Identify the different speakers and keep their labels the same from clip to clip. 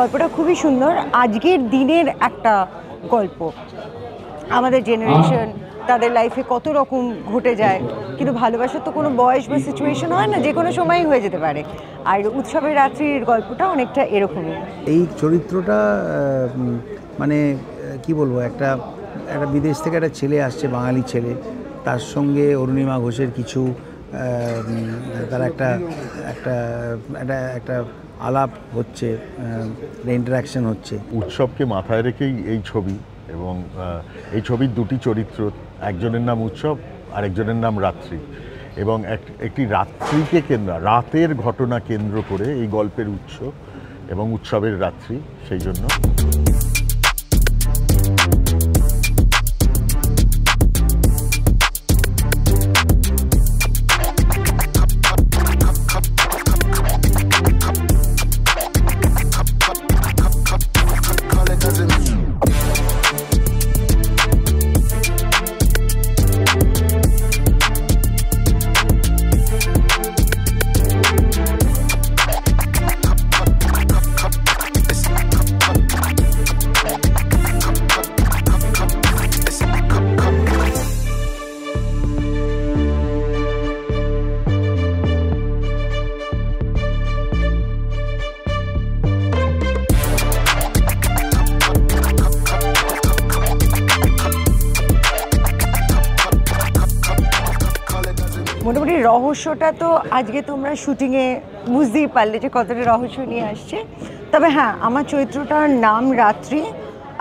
Speaker 1: গল্পটা খুবই সুন্দর। আজকের দিনের একটা গল্প, আমাদের জেনারেশন তাদের লাইফে কত রকম ঘটে যায়, কিন্তু ভালোবাসার তো কোনো বয়স বা সিচুয়েশন হয় না, যে কোনো সময়ই হয়ে যেতে পারে। আর উৎসবের রাত্রির গল্পটা অনেকটা এরকমই।
Speaker 2: এই চরিত্রটা মানে কি বলবো, একটা বিদেশ থেকে একটা ছেলে আসছে, বাঙালি ছেলে, তার সঙ্গে অরুণিমা ঘোষের কিছু তার একটা একটা একটা একটা আলাপ হচ্ছে, ইন্টারাকশন হচ্ছে।
Speaker 3: উৎসবকে মাথায় রেখেই এই ছবি, এবং এই ছবির দুটি চরিত্র, একজনের নাম উৎসব আর একজনের নাম রাত্রি, এবং একটি রাত্রিকে রাতের ঘটনা কেন্দ্র করে এই গল্পের উৎস এবং উৎসবের রাত্রি। সেই জন্য
Speaker 1: মোটামুটি রহস্যটা তো আজকে তোমরা শুটিংয়ে বুঝতেই পারলে যে কতটা রহস্য নিয়ে আসছে। তবে হ্যাঁ, আমার চরিত্রটার নাম রাত্রি,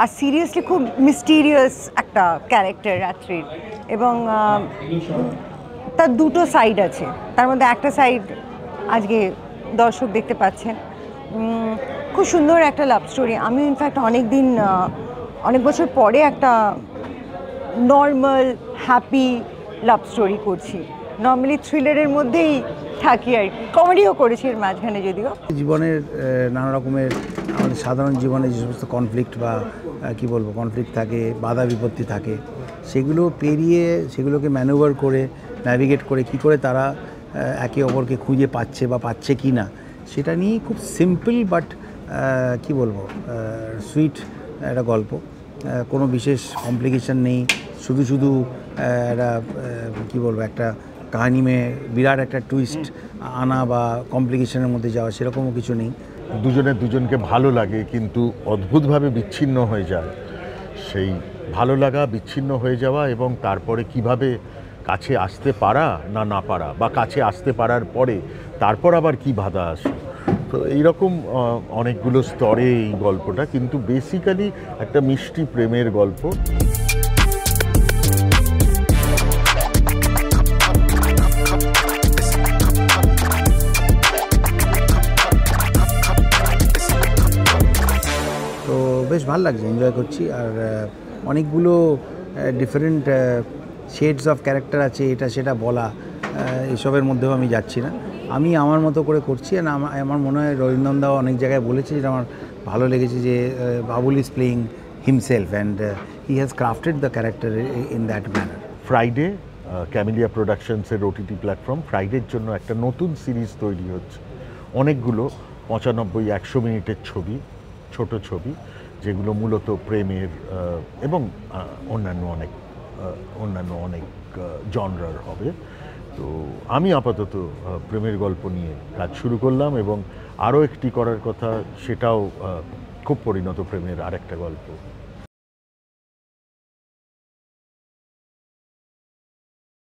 Speaker 1: আর সিরিয়াসলি খুব মিস্টিরিয়াস একটা ক্যারেক্টার রাত্রির, এবং তার দুটো সাইড আছে। তার মধ্যে একটা সাইড আজকে দর্শক দেখতে পাচ্ছেন। খুব সুন্দর একটা লাভ স্টোরি। আমি ইনফ্যাক্ট অনেক বছর পরে একটা নর্মাল হ্যাপি লাভ স্টোরি করছি। নর্মালি থ্রিলারের মধ্যেই থাকি আর কি, কমেডিও করেছি এর মাঝখানে। যদিও
Speaker 2: জীবনের নানা রকমের, আমাদের সাধারণ জীবনে যে সমস্ত কনফ্লিক্ট বা কি বলবো কনফ্লিক্ট থাকে, বাধা বিপত্তি থাকে, সেগুলো পেরিয়ে, সেগুলোকে ম্যানুভার করে, ন্যাভিগেট করে কী করে তারা একে অপরকে খুঁজে পাচ্ছে বা পাচ্ছে কি না, সেটা নিয়ে খুব সিম্পল বাট কি বলবো সুইট একটা গল্প। কোনো বিশেষ কমপ্লিকেশন নেই, শুধু একটা কী বলবো একটা কাহিনী বিরাট একটা টুইস্ট আনা বা কমপ্লিকেশনের মধ্যে যাওয়া, সেরকমও কিছু নেই।
Speaker 3: দুজনকে ভালো লাগে কিন্তু অদ্ভুতভাবে বিচ্ছিন্ন হয়ে যায়। সেই ভালো লাগা, বিচ্ছিন্ন হয়ে যাওয়া, এবং তারপরে কিভাবে কাছে আসতে পারা না পারা, বা কাছে আসতে পারার পরে তারপর আবার কি বাধা আসে। তো এইরকম অনেকগুলো স্তরে এই গল্পটা, কিন্তু বেসিক্যালি একটা মিষ্টি প্রেমের গল্প।
Speaker 2: তো বেশ ভালো লাগছে, এনজয় করছি। আর অনেকগুলো ডিফারেন্ট শেডস অফ ক্যারেক্টার আছে, এটা সেটা বলা, এসবের মধ্যেও আমি যাচ্ছি না। আমি আমার মতো করে করছি। আর আমার মনে হয় রবীন্দ্রনাথ অনেক জায়গায় বলেছে, যেটা আমার ভালো লেগেছে, যে Babul is playing himself and he has crafted the character in that manner.
Speaker 3: Friday Camellia প্রোডাকশনসের ওটিটি প্ল্যাটফর্ম ফ্রাইডের জন্য একটা নতুন সিরিজ তৈরি হচ্ছে। অনেকগুলো 95-100 মিনিটের ছবি, ছোট ছবি, যেগুলো মূলত প্রেমের এবং অন্যান্য অনেক জনরার হবে। তো আমি আপাতত প্রেমের গল্প নিয়ে কাজ শুরু করলাম, এবং আরও একটি করার কথা, সেটাও খুব পরিণত প্রেমের আরেকটা গল্প।